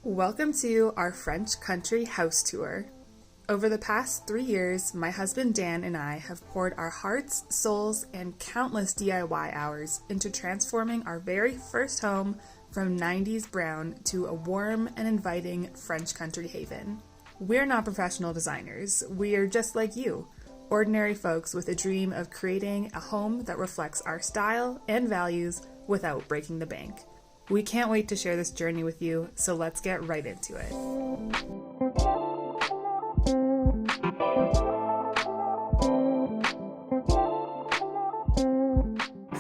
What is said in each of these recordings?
Welcome to our French country house tour. Over the past 3 years, my husband Dan and I have poured our hearts, souls, and countless DIY hours into transforming our very first home from 90s brown to a warm and inviting French country haven. We're not professional designers. We are just like you, ordinary folks with a dream of creating a home that reflects our style and values without breaking the bank. We can't wait to share this journey with you, so let's get right into it.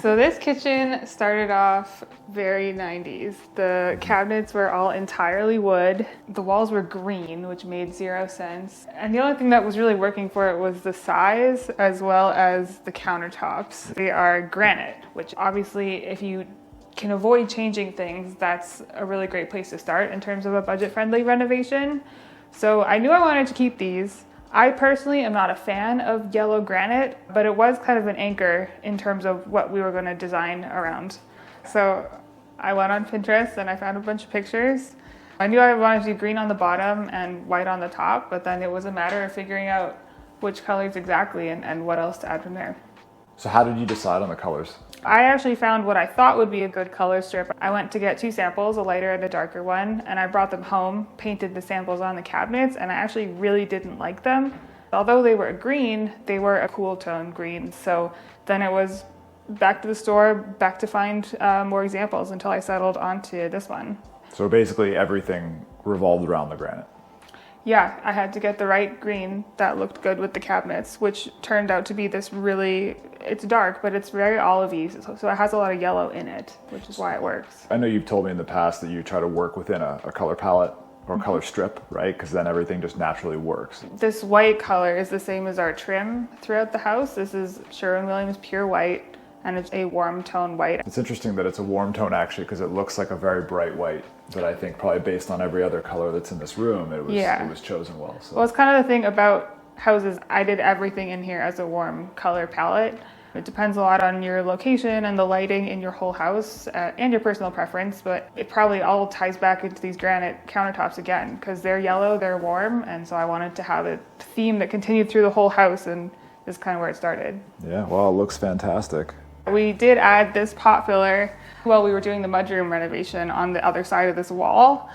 So this kitchen started off very 90s. The cabinets were all entirely wood. The walls were green, which made zero sense. And the only thing that was really working for it was the size as well as the countertops. They are granite, which obviously if you can avoid changing things, that's a really great place to start in terms of a budget-friendly renovation. So I knew I wanted to keep these. I personally am not a fan of yellow granite, but it was kind of an anchor in terms of what we were going to design around. So I went on Pinterest and I found a bunch of pictures. I knew I wanted to do green on the bottom and white on the top, but then it was a matter of figuring out which colors exactly and what else to add from there. So how did you decide on the colors? I actually found what I thought would be a good color strip. I went to get two samples, a lighter and a darker one, and I brought them home, painted the samples on the cabinets, and I actually really didn't like them. Although they were a green, they were a cool tone green. So then it was back to the store, back to find more examples until I settled onto this one. So basically everything revolved around the granite. Yeah, I had to get the right green that looked good with the cabinets, which turned out to be this really, it's dark, but it's very olivey, so it has a lot of yellow in it, which is why it works. I know you've told me in the past that you try to work within a color palette or color strip, right? Because then everything just naturally works. This white color is the same as our trim throughout the house. This is Sherwin-Williams Pure White, and it's a warm tone white. It's interesting that it's a warm tone actually, because it looks like a very bright white, but I think probably based on every other color that's in this room, it was chosen well. So. Well, it's kind of the thing about houses. I did everything in here as a warm color palette. It depends a lot on your location and the lighting in your whole house and your personal preference, but it probably all ties back into these granite countertops again, because they're yellow, they're warm, and so I wanted to have a theme that continued through the whole house, and this is kind of where it started. Yeah, well, it looks fantastic. We did add this pot filler while we were doing the mudroom renovation on the other side of this wall.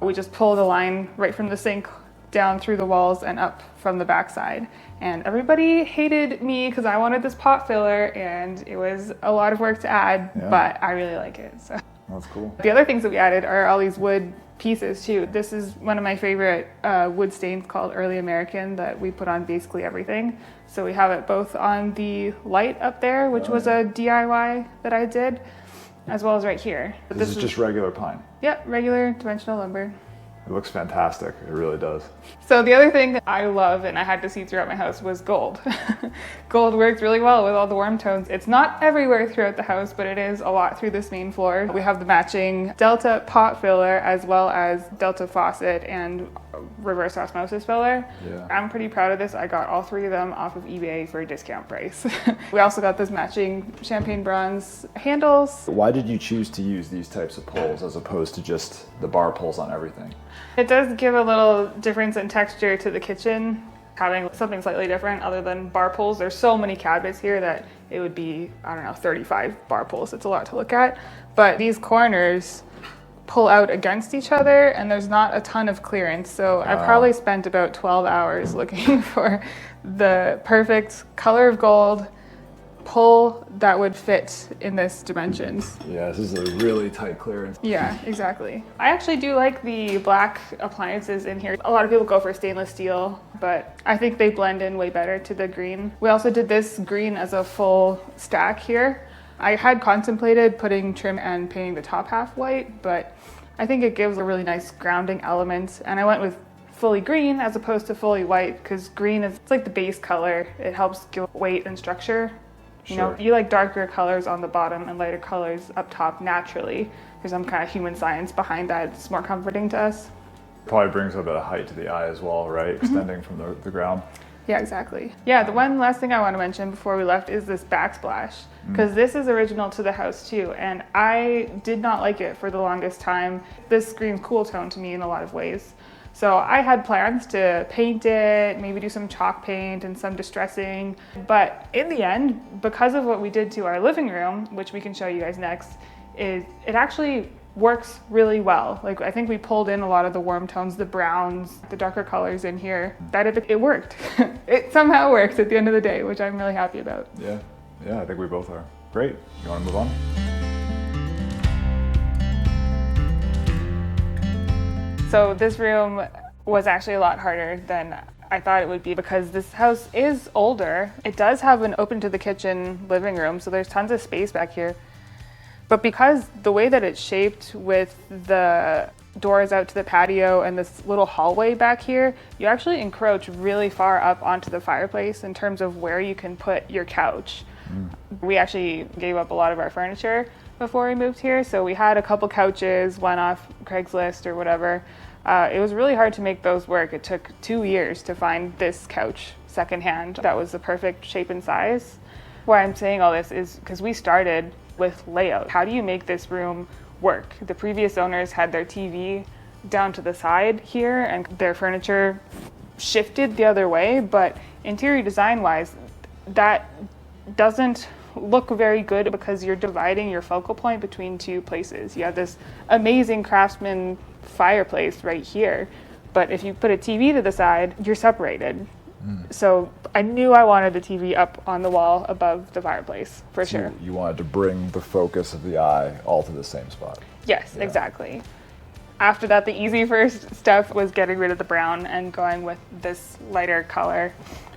We just pulled a line right from the sink down through the walls and up from the backside. And everybody hated me because I wanted this pot filler, and it was a lot of work to add, but I really like it. So. That's cool. The other things that we added are all these wood pieces too. This is one of my favorite wood stains called Early American that we put on basically everything. So we have it both on the light up there, which was a DIY that I did, as well as right here. But this is just regular pine? Yep, regular dimensional lumber. It looks fantastic. It really does. So the other thing that I love and I had to see throughout my house was gold. Gold works really well with all the warm tones. It's not everywhere throughout the house, but it is a lot through this main floor. We have the matching Delta pot filler as well as Delta faucet and reverse osmosis filler. Yeah. I'm pretty proud of this. I got all three of them off of eBay for a discount price. We also got this matching champagne bronze handles. Why did you choose to use these types of poles as opposed to just the bar poles on everything? It does give a little difference in texture to the kitchen, having something slightly different other than bar pulls. There's so many cabinets here that it would be, 35 bar pulls. It's a lot to look at. But these corners pull out against each other and there's not a ton of clearance. So I probably spent about 12 hours looking for the perfect color of gold pull that would fit in this dimensions. Yeah, this is a really tight clearance. Yeah, exactly. I actually do like the black appliances in here. A lot of people go for stainless steel, but I think they blend in way better to the green. We also did this green as a full stack here. I had contemplated putting trim and painting the top half white, but I think it gives a really nice grounding element, and I went with fully green as opposed to fully white because green is like the base color. It helps give weight and structure. You know, you like darker colors on the bottom and lighter colors up top naturally. There's some kind of human science behind that. It's more comforting to us. Probably brings a bit of height to the eye as well, right? Extending from the ground. Yeah, exactly. Yeah, the one last thing I want to mention before we left is this backsplash, because this is original to the house too, and I did not like it for the longest time. This screams cool tone to me in a lot of ways. So I had plans to paint it, maybe do some chalk paint and some distressing, but in the end, because of what we did to our living room, which we can show you guys next, it actually works really well. Like, I think we pulled in a lot of the warm tones, the browns, the darker colors in here. That it worked. It somehow works at the end of the day, which I'm really happy about. Yeah, I think we both are. Great. You want to move on? So this room was actually a lot harder than I thought it would be, because this house is older. It does have an open to the kitchen living room, so there's tons of space back here. But because the way that it's shaped with the doors out to the patio and this little hallway back here, you actually encroach really far up onto the fireplace in terms of where you can put your couch. We actually gave up a lot of our furniture before we moved here, so we had a couple couches, one off Craigslist or whatever. It was really hard to make those work. It took 2 years to find this couch secondhand that was the perfect shape and size. Why I'm saying all this is because we started with layout. How do you make this room work? The previous owners had their TV down to the side here and their furniture shifted the other way, but interior design wise, that doesn't look very good because you're dividing your focal point between two places. You have this amazing craftsman fireplace right here, but if you put a TV to the side, you're separated. So I knew I wanted the TV up on the wall above the fireplace, for sure. You wanted to bring the focus of the eye all to the same spot. Yes, yeah. Exactly. After that, the easy first step was getting rid of the brown and going with this lighter color.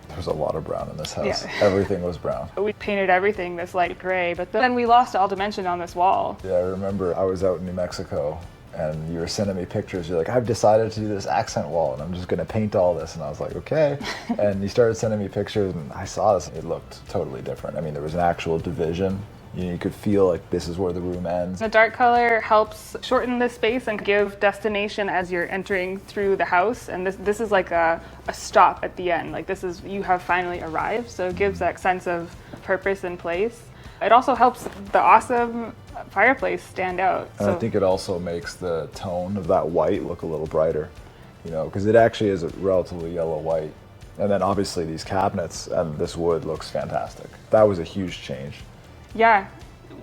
There's a lot of brown in this house. Yeah. Everything was brown. We painted everything this light gray, but then we lost all dimension on this wall. Yeah, I remember I was out in New Mexico and you were sending me pictures. You're like, I've decided to do this accent wall and I'm just gonna paint all this. And I was like, okay. And you started sending me pictures and I saw this and it looked totally different. I mean, there was an actual division. You could feel like this is where the room ends. The dark color helps shorten the space and give destination as you're entering through the house. And this is like a stop at the end. Like this is, you have finally arrived. So it gives that sense of purpose and place. It also helps the awesome fireplace stand out. And I think it also makes the tone of that white look a little brighter, you know, because it actually is a relatively yellow white. And then obviously these cabinets and this wood looks fantastic. That was a huge change. Yeah,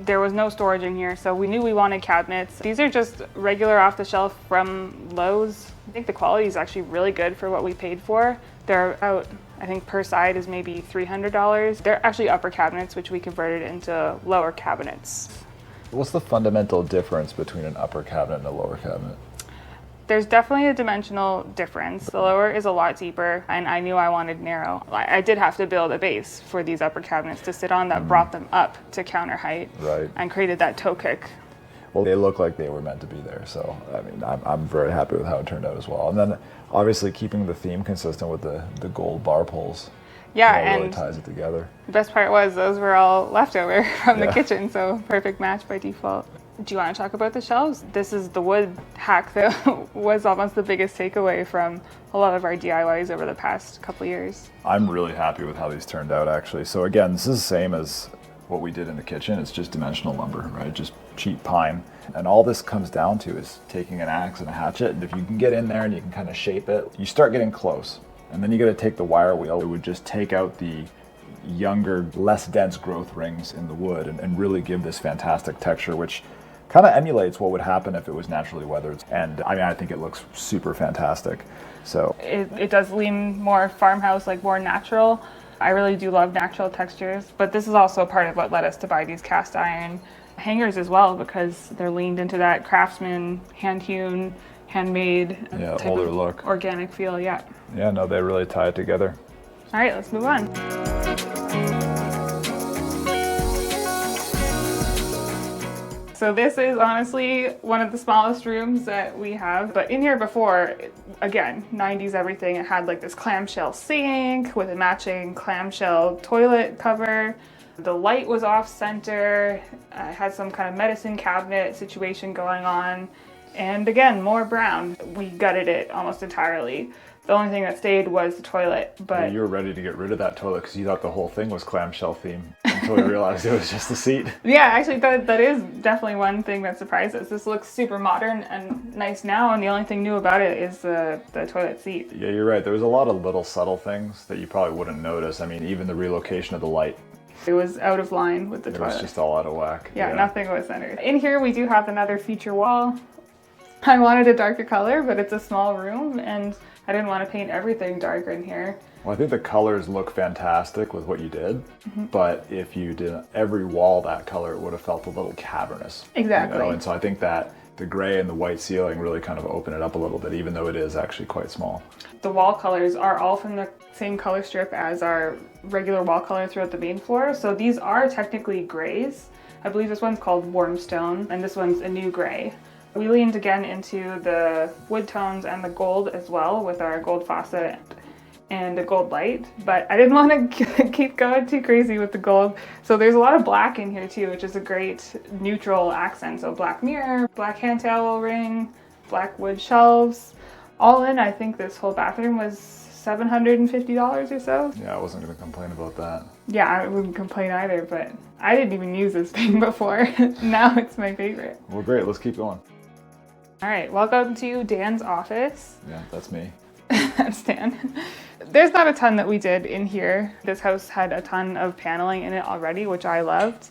there was no storage in here, so we knew we wanted cabinets. These are just regular off the shelf from Lowe's. I think the quality is actually really good for what we paid for. They're out, I think per side is maybe $300. They're actually upper cabinets, which we converted into lower cabinets. What's the fundamental difference between an upper cabinet and a lower cabinet? There's definitely a dimensional difference. The lower is a lot deeper, and I knew I wanted narrow. I did have to build a base for these upper cabinets to sit on that brought them up to counter height, right, and created that toe kick. Well, they look like they were meant to be there, so I mean, I'm very happy with how it turned out as well. And then obviously keeping the theme consistent with the gold bar pulls. Yeah, and really and ties it together. The best part was those were all leftover from the kitchen, so perfect match by default. Do you want to talk about the shelves? This is the wood hack that was almost the biggest takeaway from a lot of our DIYs over the past couple years. I'm really happy with how these turned out, actually. So again, this is the same as what we did in the kitchen. It's just dimensional lumber, right? Just cheap pine. And all this comes down to is taking an axe and a hatchet, and if you can get in there and you can kind of shape it, you start getting close. And then you got to take the wire wheel. It would just take out the younger, less dense growth rings in the wood and really give this fantastic texture, which kind of emulates what would happen if it was naturally weathered. And I mean, I think it looks super fantastic. So it does lean more farmhouse, like more natural. I really do love natural textures, but this is also part of what led us to buy these cast iron hangers as well, because they're leaned into that craftsman, hand-hewn, handmade type older of look, organic feel. Yeah, no, they really tie it together. All right, let's move on. So this is honestly one of the smallest rooms that we have, but in here before, again, 90s everything, it had like this clamshell sink with a matching clamshell toilet cover. The light was off center. It had some kind of medicine cabinet situation going on. And again, more brown. We gutted it almost entirely. The only thing that stayed was the toilet, but... You were ready to get rid of that toilet because you thought the whole thing was clamshell theme until we realized it was just the seat. Yeah, actually, that is definitely one thing that surprised us. This looks super modern and nice now, and the only thing new about it is the toilet seat. Yeah, you're right. There was a lot of little subtle things that you probably wouldn't notice. I mean, even the relocation of the light. It was out of line with the toilet. It was just all out of whack. Yeah, nothing was centered. In here, we do have another feature wall. I wanted a darker color, but it's a small room, and I didn't want to paint everything darker in here. Well, I think the colors look fantastic with what you did, but if you did every wall that color, it would have felt a little cavernous. Exactly. You know? And so I think that the gray and the white ceiling really kind of open it up a little bit, even though it is actually quite small. The wall colors are all from the same color strip as our regular wall color throughout the main floor, so these are technically grays. I believe this one's called warm stone, and this one's a new gray. We leaned again into the wood tones and the gold as well with our gold faucet and a gold light, but I didn't want to keep going too crazy with the gold. So there's a lot of black in here too, which is a great neutral accent. So black mirror, black hand towel ring, black wood shelves. All in, I think this whole bathroom was $750 or so. Yeah, I wasn't going to complain about that. Yeah, I wouldn't complain either, but I didn't even use this thing before. Now it's my favorite. Well, great. Let's keep going. All right, welcome to Dan's office. Yeah, that's me. That's Dan. There's not a ton that we did in here. This house had a ton of paneling in it already, which I loved.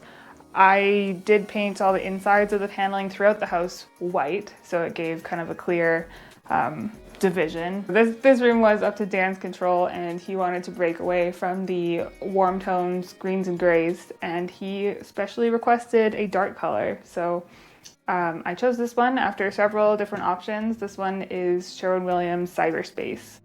I did paint all the insides of the paneling throughout the house white, so it gave kind of a clear division. This room was up to Dan's control, and he wanted to break away from the warm tones, greens and grays, and he specially requested a dark color. So I chose this one after several different options. This one is Sherwin-Williams Cyberspace.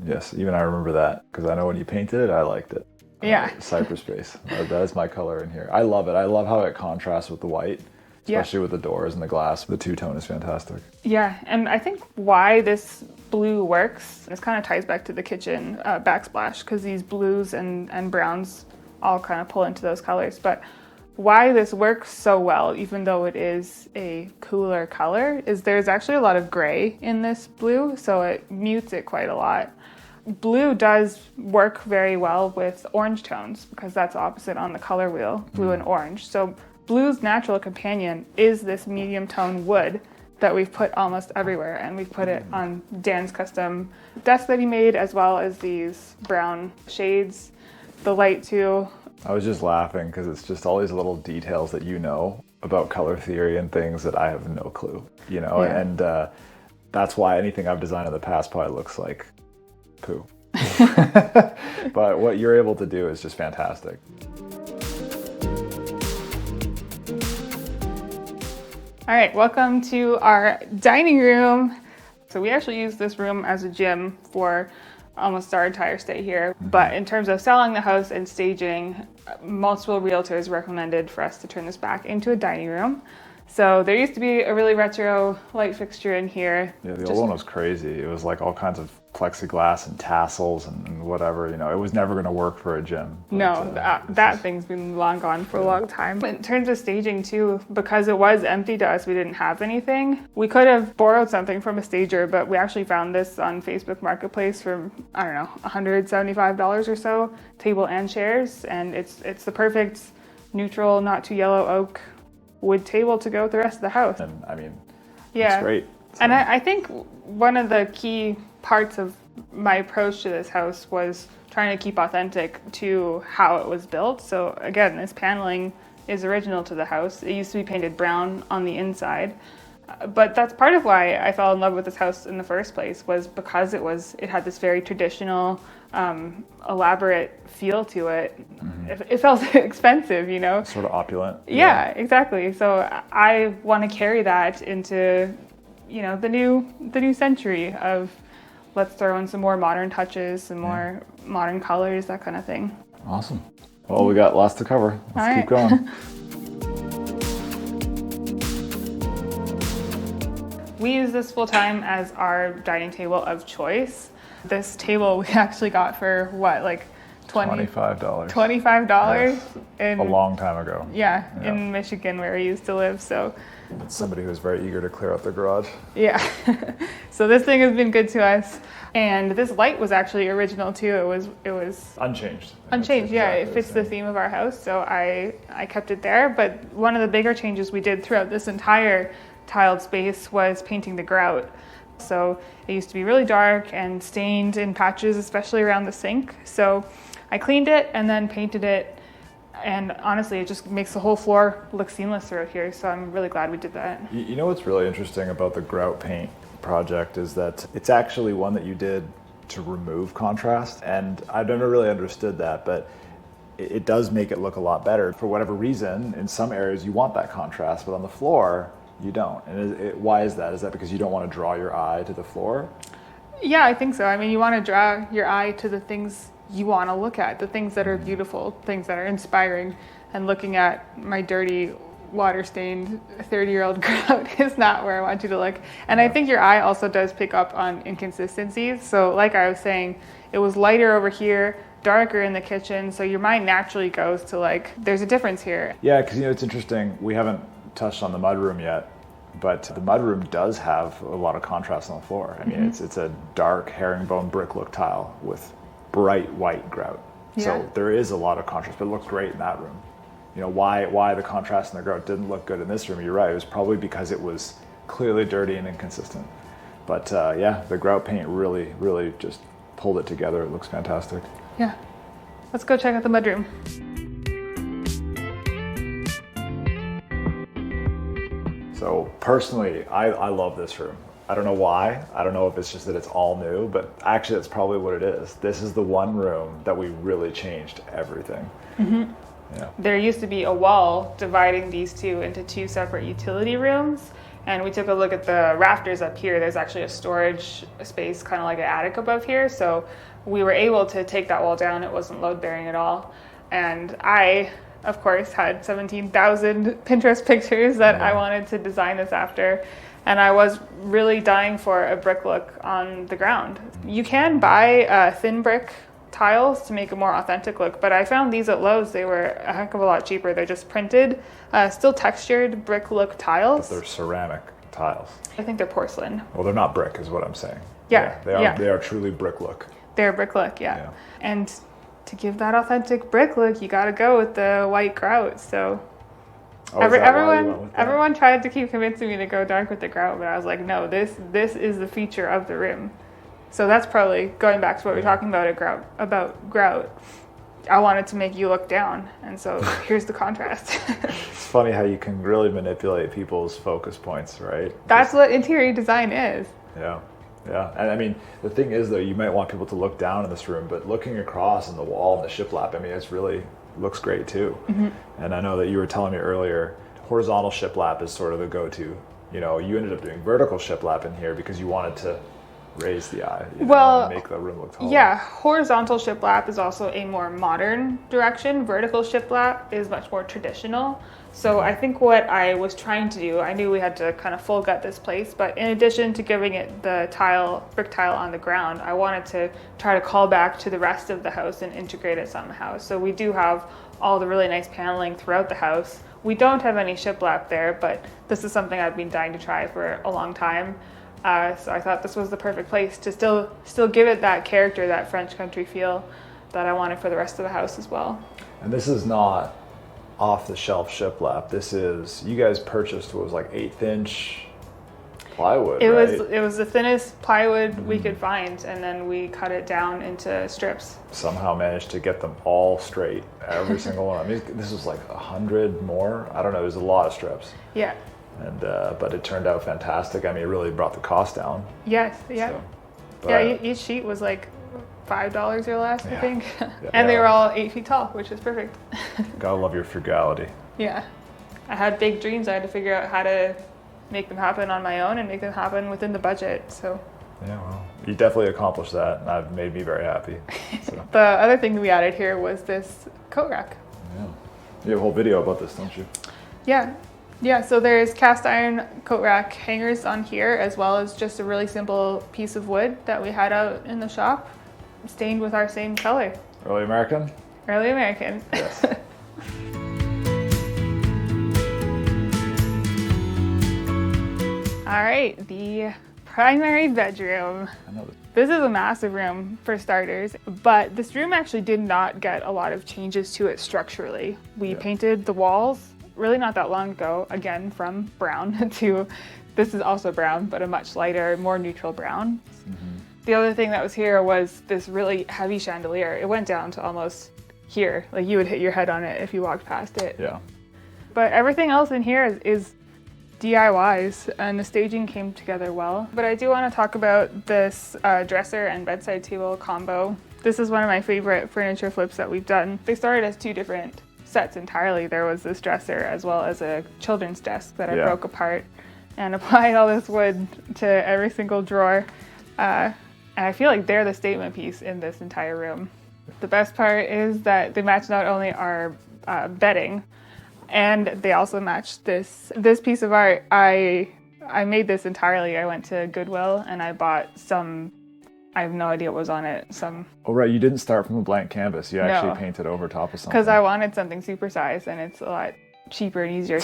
Yes, even I remember that because I know when you painted it, I liked it. Yeah. Cyberspace. That is my color in here. I love it. I love how it contrasts with the white, especially with the doors and the glass. The two-tone is fantastic. Yeah, and I think why this blue works, this kind of ties back to the kitchen backsplash, because these blues and browns all kind of pull into those colors. But why this works so well, even though it is a cooler color, is there's actually a lot of gray in this blue, so it mutes it quite a lot. Blue does work very well with orange tones because that's opposite on the color wheel, blue and orange. So blue's natural companion is this medium tone wood that we've put almost everywhere, and we've put it on Dan's custom desk that he made, as well as these brown shades, the light too. I was just laughing because it's just all these little details that you know about color theory and things that I have no clue, you know, and that's why anything I've designed in the past probably looks like poo. But what you're able to do is just fantastic. All right, welcome to our dining room. So we actually use this room as a gym for almost our entire stay here. But in terms of selling the house and staging, multiple realtors recommended for us to turn this back into a dining room. So there used to be a really retro light fixture in here. Yeah, the old one was crazy. It was like all kinds of plexiglass and tassels and whatever, you know, it was never going to work for a gym. But, no, that thing's been long gone for a long time. In terms of staging too, because it was empty to us, we didn't have anything. We could have borrowed something from a stager, but we actually found this on Facebook Marketplace for, I don't know, $175 or so, table and chairs. And it's the perfect neutral, not too yellow oak wood table to go with the rest of the house. And I mean, yeah, it's great. So. And I think one of the key parts of my approach to this house was trying to keep authentic to how it was built. So again, this paneling is original to the house. It used to be painted brown on the inside. But that's part of why I fell in love with this house in the first place, was because it had this very traditional, elaborate feel to it. Mm-hmm. It felt expensive, you know. Sort of opulent. Yeah, exactly. So I want to carry that into, you know, the new century of let's throw in some more modern touches, some more modern colors, that kind of thing. Awesome. Well, we got lots to cover. Let's keep going. We use this full time as our dining table of choice. This table we actually got for what, like $25. $25 yes. A long time ago. Yeah, in Michigan where we used to live. So It's somebody who's very eager to clear out their garage. Yeah. So this thing has been good to us. And this light was actually original too. It was Unchanged. unchanged. Yeah, Exactly it fits the theme of our house. So I kept it there. But one of the bigger changes we did throughout this entire tiled space was painting the grout. So it used to be really dark and stained in patches, especially around the sink. So I cleaned it and then painted it. And honestly, it just makes the whole floor look seamless throughout here. So I'm really glad we did that. You know what's really interesting about the grout paint project is that it's actually one that you did to remove contrast, and I've never really understood that, but it does make it look a lot better. For whatever reason, in some areas you want that contrast, but on the floor you don't. And why is that? Is that because you don't want to draw your eye to the floor? Yeah, I think so. I mean, you want to draw your eye to the things you want to look at, the things that are beautiful, things that are inspiring, and looking at my dirty water-stained 30-year-old grout is not where I want you to look. And I think your eye also does pick up on inconsistencies. So like I was saying, it was lighter over here, darker in the kitchen, so your mind naturally goes to like, there's a difference here. Yeah, because it's interesting, we haven't touched on the mudroom yet, but the mudroom does have a lot of contrast on the floor. I mean, it's a dark herringbone brick look tile with bright white grout. Yeah. So there is a lot of contrast, but it looks great in that room. Why the contrast in the grout didn't look good in this room, you're right, it was probably because it was clearly dirty and inconsistent. But yeah, the grout paint really, really just pulled it together. It looks fantastic. Yeah. Let's go check out the mudroom. So personally, I love this room. I don't know why. I don't know if it's just that it's all new, but actually that's probably what it is. This is the one room that we really changed everything. Yeah. There used to be a wall dividing these two into two separate utility rooms, and we took a look at the rafters up here. There's actually a storage space, kind of like an attic above here, so we were able to take that wall down. It wasn't load bearing at all. And I, of course, had 17,000 Pinterest pictures that I wanted to design this after, and I was really dying for a brick look on the ground. You can buy thin brick tiles to make a more authentic look, but I found these at Lowe's. They were a heck of a lot cheaper. They're just printed, still textured brick look tiles. But they're ceramic tiles. I think they're porcelain. Well, they're not brick is what I'm saying. Yeah, they are truly brick look. They're brick look, yeah. And to give that authentic brick look, you got to go with the white grout. So everyone tried to keep convincing me to go dark with the grout, but I was like, no, this is the feature of the room. So that's probably going back to what we were talking about grout. I wanted to make you look down, and so here's the contrast. It's funny how you can really manipulate people's focus points, right? That's what interior design is. Yeah. And I mean, the thing is though, you might want people to look down in this room, but looking across in the wall and the shiplap, I mean, it's really looks great too. And I know that you were telling me earlier, horizontal shiplap is sort of the go-to. You ended up doing vertical shiplap in here because you wanted to raise the eye, and make the room look taller. Yeah, horizontal shiplap is also a more modern direction. Vertical shiplap is much more traditional. So I think what I was trying to do, I knew we had to kind of full gut this place, but in addition to giving it the brick tile on the ground, I wanted to try to call back to the rest of the house and integrate it somehow. So we do have all the really nice paneling throughout the house. We don't have any shiplap there, but this is something I've been dying to try for a long time. So I thought this was the perfect place to still give it that character, that French country feel that I wanted for the rest of the house as well. And this is not off-the-shelf shiplap. This is, you guys purchased what was like 1/8" plywood, right? It was the thinnest plywood we could find, and then we cut it down into strips. Somehow managed to get them all straight, every single one. I mean, this was like 100 more. I don't know. There's a lot of strips. Yeah. And but it turned out fantastic. I mean, it really brought the cost down. Yes. Yeah. So, Each sheet was like $5 or less, I think. Yeah. And they were all 8 feet tall, which is perfect. Gotta love your frugality. Yeah. I had big dreams. I had to figure out how to make them happen on my own and make them happen within the budget. So. Yeah, well, you definitely accomplished that, and that made me very happy. So. The other thing we added here was this coat rack. Yeah. You have a whole video about this, don't you? Yeah, so there's cast iron coat rack hangers on here, as well as just a really simple piece of wood that we had out in the shop, stained with our same color. Early American? Early American. Yes. All right, the primary bedroom. I know this. This is a massive room for starters, but this room actually did not get a lot of changes to it structurally. We painted the walls really not that long ago, again from brown to, this is also brown, but a much lighter, more neutral brown. The other thing that was here was this really heavy chandelier. It went down to almost here, like you would hit your head on it if you walked past it. Yeah. But everything else in here is DIYs, and the staging came together well. But I do want to talk about this dresser and bedside table combo. This is one of my favorite furniture flips that we've done. They started as two different sets entirely. There was this dresser as well as a children's desk that I broke apart and applied all this wood to every single drawer. And I feel like they're the statement piece in this entire room. The best part is that they match not only our bedding, and they also match this piece of art. I made this entirely. I went to Goodwill and I bought some, I have no idea what was on it. Oh, right. You didn't start from a blank canvas. You actually painted over top of something. Because I wanted something supersized and it's a lot cheaper and easier.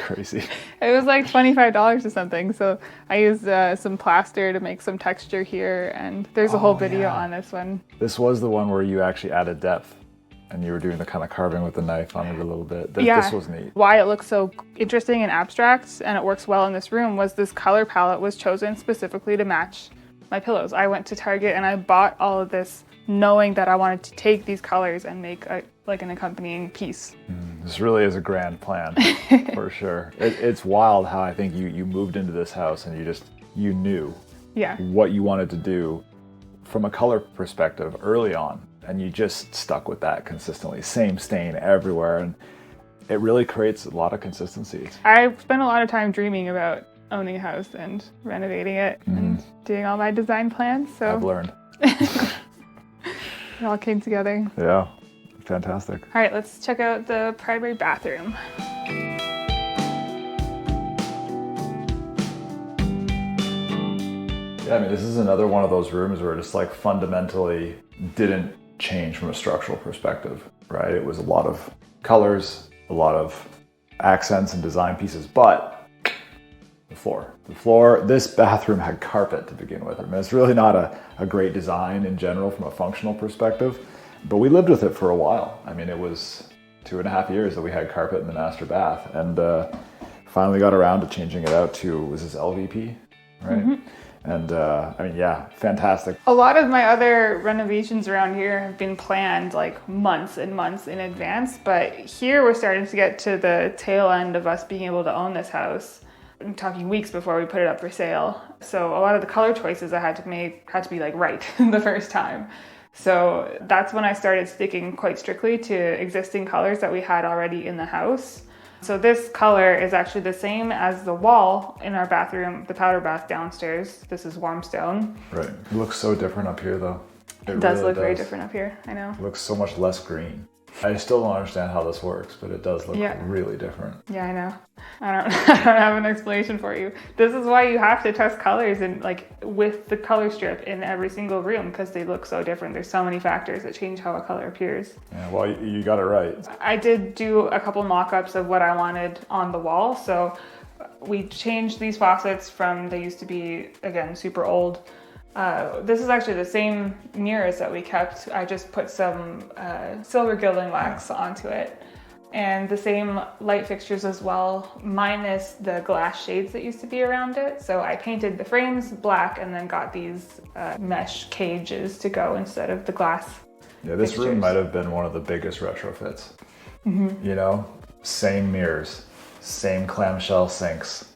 Crazy. It was like $25 or something. So I used some plaster to make some texture here, and there's a whole video on this one. This was the one where you actually added depth. And you were doing the kind of carving with the knife on it a little bit. This was neat. Why it looks so interesting and abstract and it works well in this room was this color palette was chosen specifically to match my pillows. I went to Target and I bought all of this knowing that I wanted to take these colors and make like an accompanying piece. This really is a grand plan, for sure. It's wild how I think you moved into this house and you knew what you wanted to do from a color perspective early on. And you just stuck with that consistently. Same stain everywhere. And it really creates a lot of consistency. I've spent a lot of time dreaming about owning a house and renovating it and doing all my design plans. So I've learned. It all came together. Yeah, fantastic. All right, let's check out the primary bathroom. Yeah, I mean, this is another one of those rooms where it just like fundamentally didn't change from a structural perspective, right? It was a lot of colors, a lot of accents and design pieces, but the floor, this bathroom had carpet to begin with. I mean, it's really not a great design in general from a functional perspective, but we lived with it for a while. I mean, it was 2.5 years that we had carpet in the master bath, and finally got around to changing it out to, was this LVP, right? And I mean, yeah, fantastic. A lot of my other renovations around here have been planned like months and months in advance, but here we're starting to get to the tail end of us being able to own this house. I'm talking weeks before we put it up for sale. So a lot of the color choices I had to make had to be like right the first time. So that's when I started sticking quite strictly to existing colors that we had already in the house. So this color is actually the same as the wall in our bathroom, the powder bath downstairs. This is warm stone. Right. It looks so different up here though. It does really look very different up here, I know. It looks so much less green. I still don't understand how this works, but it does look really different. Yeah, I know. I don't have an explanation for you. This is why you have to test colors and like with the color strip in every single room, because they look so different. There's so many factors that change how a color appears. Yeah, well, you got it right. I did do a couple mock-ups of what I wanted on the wall. So we changed these faucets from, they used to be, again, super old. This is actually the same mirrors that we kept. I just put some silver gilding wax onto it. And the same light fixtures as well, minus the glass shades that used to be around it. So I painted the frames black and then got these mesh cages to go instead of the glass this room might have been one of the biggest retrofits. You know, same mirrors, same clamshell sinks,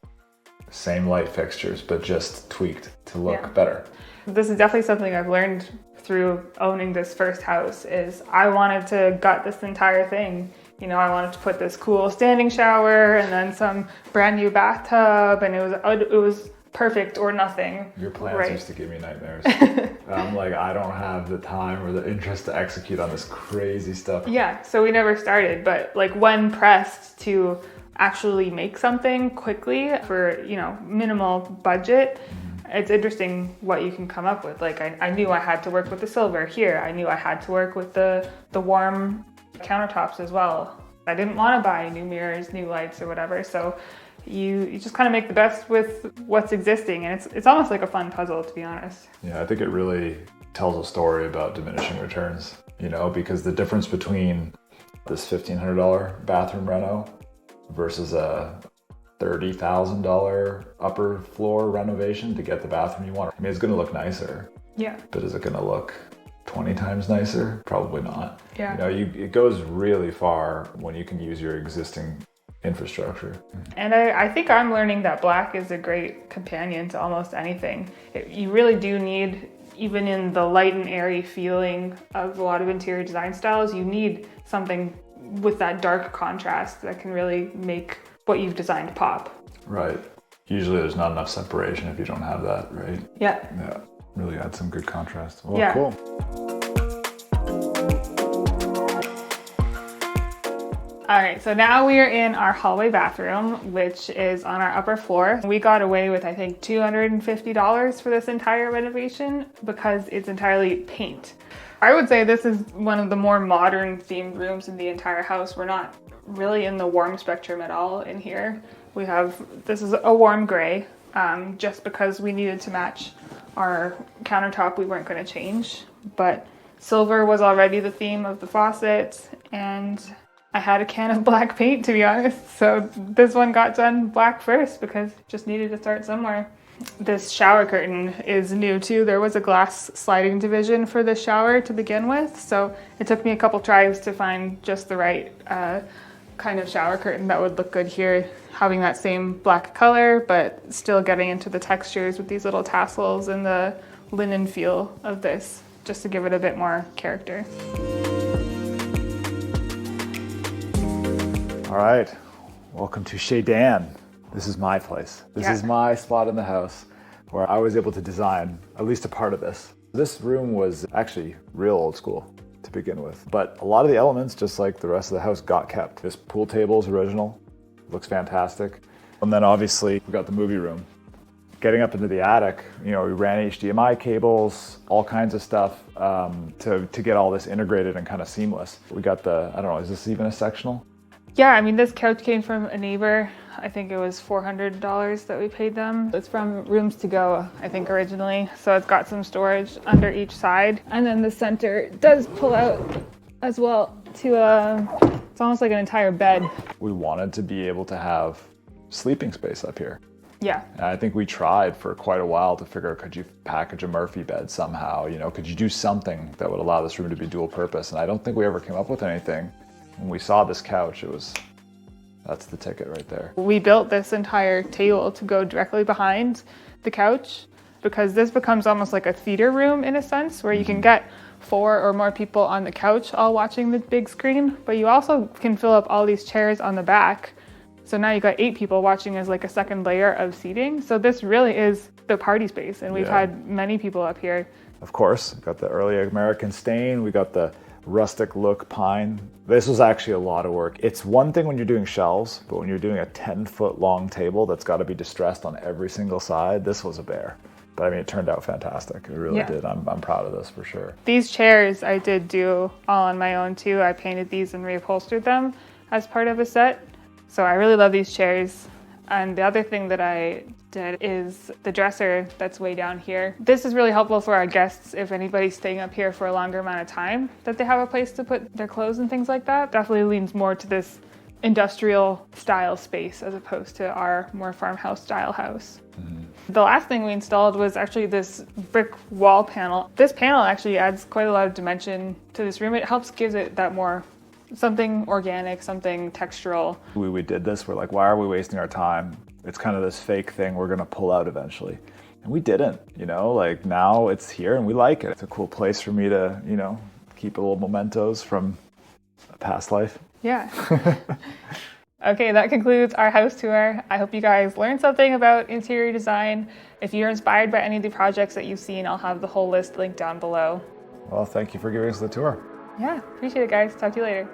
same light fixtures, but just tweaked to look better. This is definitely something I've learned through owning this first house is I wanted to gut this entire thing. You know, I wanted to put this cool standing shower and then some brand new bathtub, and it was perfect or nothing. Your plans used to give me nightmares. I'm like, I don't have the time or the interest to execute on this crazy stuff. Yeah, so we never started, but like when pressed to actually make something quickly for, you know, minimal budget, it's interesting what you can come up with. Like I knew I had to work with the silver here. I knew I had to work with the warm countertops as well. I didn't want to buy new mirrors, new lights or whatever. So you just kind of make the best with what's existing, and it's almost like a fun puzzle, to be honest. Yeah, I think it really tells a story about diminishing returns, you know, because the difference between this $1,500 bathroom reno versus a $30,000 upper floor renovation to get the bathroom you want. I mean, it's going to look nicer. Yeah. But is it going to look 20 times nicer? Probably not. Yeah. You know, it goes really far when you can use your existing infrastructure. And I think I'm learning that black is a great companion to almost anything. You really do need, even in the light and airy feeling of a lot of interior design styles, you need something with that dark contrast that can really make what you've designed pop. Right. Usually there's not enough separation if you don't have that, right? Yeah. Yeah. Really add some good contrast. Well, yeah. Cool. All right, so now we are in our hallway bathroom, which is on our upper floor. We got away with, I think, $250 for this entire renovation because it's entirely paint. I would say this is one of the more modern themed rooms in the entire house. We're not really in the warm spectrum at all in here. This is a warm gray, just because we needed to match our countertop we weren't going to change. But silver was already the theme of the faucet, and I had a can of black paint, to be honest. So this one got done black first because it just needed to start somewhere. This shower curtain is new too. There was a glass sliding division for the shower to begin with. So it took me a couple tries to find just the right kind of shower curtain that would look good here, having that same black color, but still getting into the textures with these little tassels and the linen feel of this, just to give it a bit more character. All right, welcome to Chez Dan. This is my place. This is my spot in the house where I was able to design at least a part of this. This room was actually real old school to begin with, but a lot of the elements, just like the rest of the house, got kept. This pool table is original, looks fantastic. And then obviously we got the movie room. Getting up into the attic, you know, we ran HDMI cables, all kinds of stuff to get all this integrated and kind of seamless. We got I don't know, is this even a sectional? Yeah, I mean, this couch came from a neighbor. I think it was $400 that we paid them. It's from Rooms to Go, I think, originally. So it's got some storage under each side. And then the center does pull out as well to it's almost like an entire bed. We wanted to be able to have sleeping space up here. Yeah. And I think we tried for quite a while to figure out, could you package a Murphy bed somehow? You know, could you do something that would allow this room to be dual purpose? And I don't think we ever came up with anything. When we saw this couch, that's the ticket right there. We built this entire table to go directly behind the couch because this becomes almost like a theater room in a sense, where you can get 4 or more people on the couch all watching the big screen, but you also can fill up all these chairs on the back. So now you got 8 people watching as like a second layer of seating. So this really is the party space, and we've had many people up here. Of course, got the early American stain, we got the rustic look pine. This was actually a lot of work. It's one thing when you're doing shelves, but when you're doing a 10-foot long table that's got to be distressed on every single side, this was a bear. But I mean, it turned out fantastic. It really did. I'm proud of this for sure. These chairs I did do all on my own too. I painted these and reupholstered them as part of a set. So I really love these chairs. And the other thing that I did is the dresser that's way down here. This is really helpful for our guests if anybody's staying up here for a longer amount of time, that they have a place to put their clothes and things like that. Definitely leans more to this industrial style space as opposed to our more farmhouse style house. Mm-hmm. The last thing we installed was actually this brick wall panel. This panel actually adds quite a lot of dimension to this room. It helps give it that more something organic, something textural. We did this, we're like, why are we wasting our time? It's kind of this fake thing we're gonna pull out eventually. And we didn't, you know, like now it's here and we like it. It's a cool place for me to, you know, keep a little mementos from a past life. Yeah. Okay, that concludes our house tour. I hope you guys learned something about interior design. If you're inspired by any of the projects that you've seen, I'll have the whole list linked down below. Well, thank you for giving us the tour. Yeah, appreciate it, guys. Talk to you later.